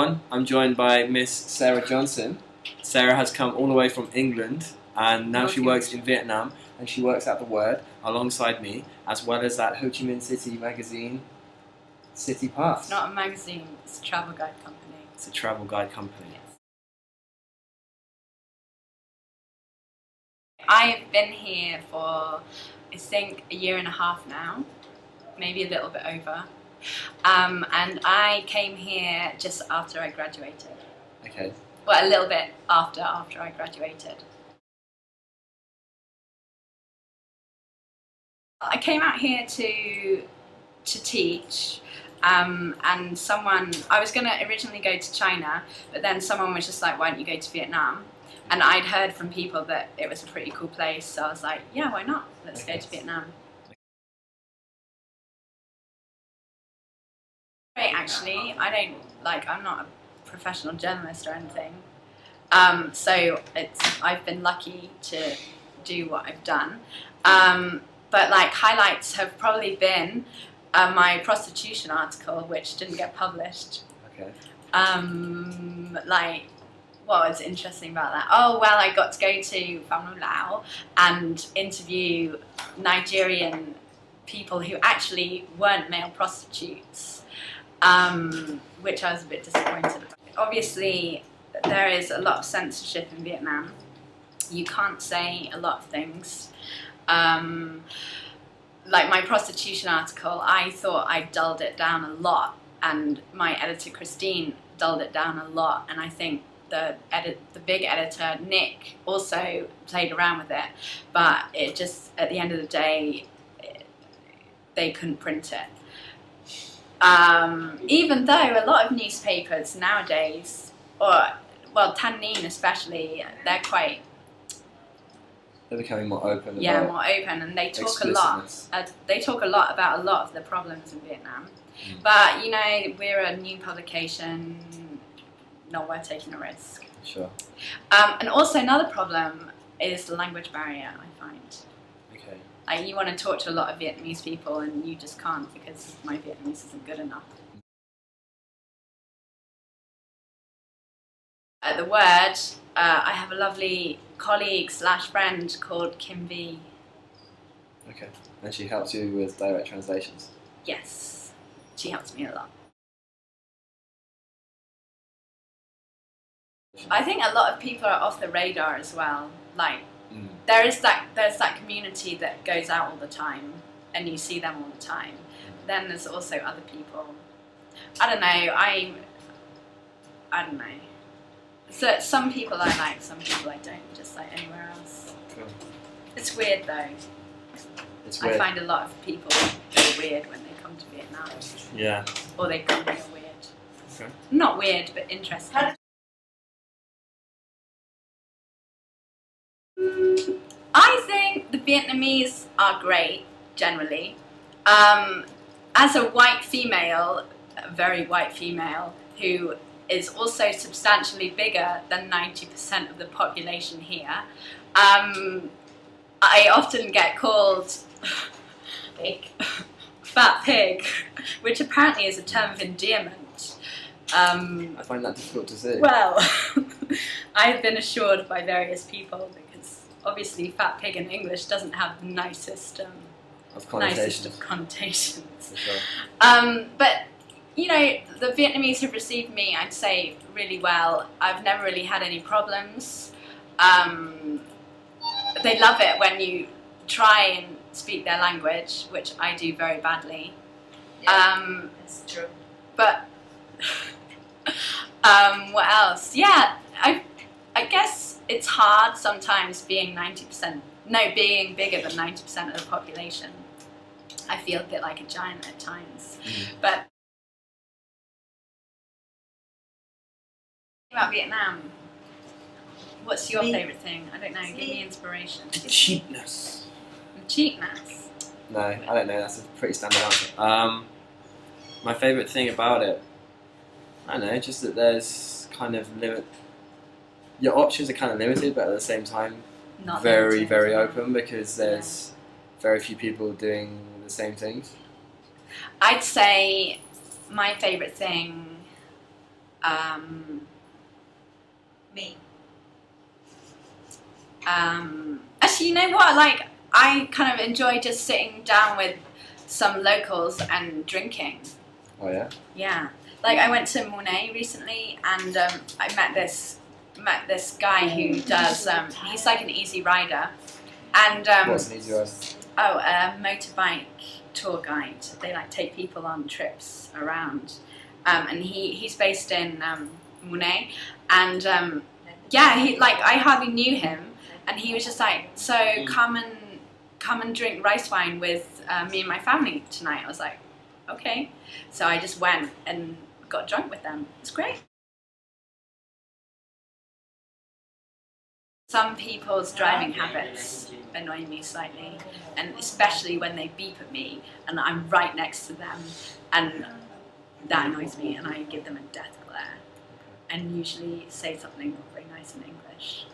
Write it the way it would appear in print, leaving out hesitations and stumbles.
everyone. I'm joined by Miss Sarah Johnson. Sarah has come all the way from England and now she works in Vietnam and she works at The Word alongside me, as well as at Ho Chi Minh City magazine, Citypass. It's not a magazine, it's a travel guide company. It's a travel guide company. Yes. I've been here for, I think, a year and a half now, maybe a little bit over. And I came here just after I graduated. Okay. Well, a little bit after I graduated. I came out here to teach, and I was going to originally go to China, but then someone was just like, why don't you go to Vietnam? And I'd heard from people that it was a pretty cool place, so I was like, yeah, why not? Let's go to Vietnam. Great, actually. I'm not a professional journalist or anything. So I've been lucky to do what I've done. But like highlights have probably been my prostitution article, which didn't get published. Okay. Like, what was interesting about that? Oh, well, I got to go to Pham Lao and interview Nigerian people who actually weren't male prostitutes, which I was a bit disappointed about. Obviously, there is a lot of censorship in Vietnam. You can't say a lot of things. Like my prostitution article, I thought I dulled it down a lot, and my editor Christine dulled it down a lot, and I think the big editor Nick also played around with it, but it just, at the end of the day, they couldn't print it. Even though a lot of newspapers nowadays, or well, Tan Ninh especially, they're becoming more open. Yeah, more open, and they talk a lot. They talk a lot about a lot of the problems in Vietnam. But you know, we're a new publication, not worth taking a risk. Sure. And also another problem is the language barrier, I find. Okay. Like, you want to talk to a lot of Vietnamese people and you just can't because my Vietnamese isn't good enough. At The Word, I have a lovely colleague / friend called Kim V. Okay. And she helps you with direct translations? Yes. She helps me a lot. I think a lot of people are off the radar as well. Like, there's that community that goes out all the time and you see them all the time. Then there's also other people. I don't know. So some people I like, some people I don't, just like anywhere else. Cool. It's weird though. It's weird. I find a lot of people are weird when they come to Vietnam. Yeah. Or they come here weird. Okay. Not weird, but interesting. I think the Vietnamese are great, generally. As a white female, a very white female, who is also substantially bigger than 90% of the population here, I often get called fat pig, which apparently is a term of endearment. I find that difficult to say. Well, I've been assured by various people, because obviously fat pig in English doesn't have the nicest of connotations. For sure. But you know, the Vietnamese have received me, I'd say, really well. I've never really had any problems. They love it when you try and speak their language, which I do very badly. Yeah, it's true. But what else? Yeah, I guess it's hard sometimes being being bigger than 90% of the population. I feel a bit like a giant at times. But about Vietnam, what's your favourite thing? I don't know, give me inspiration. The cheapness. The cheapness? No, I don't know, that's a pretty standard answer. My favourite thing about it, I don't know, just that there's kind of your options are kind of limited, but at the same time Not very, limited, very yeah. open, because there's very few people doing the same things. I'd say my favourite thing Me. Actually, you know what? Like, I kind of enjoy just sitting down with some locals and drinking. Oh yeah. Yeah. Like, I went to Mornay recently, and I met this guy who does. He's like an easy rider, and What's an easy ride? oh, a motorbike tour guide. They like take people on trips around, and he's based in Mornay, and yeah, he like I hardly knew him, and he was just like, so come and drink rice wine with me and my family tonight. I was like, okay, so I just went and got drunk with them. It's great. Some people's driving habits annoy me slightly, and especially when they beep at me and I'm right next to them, and that annoys me, and I give them a death glare and usually say something not very nice in English.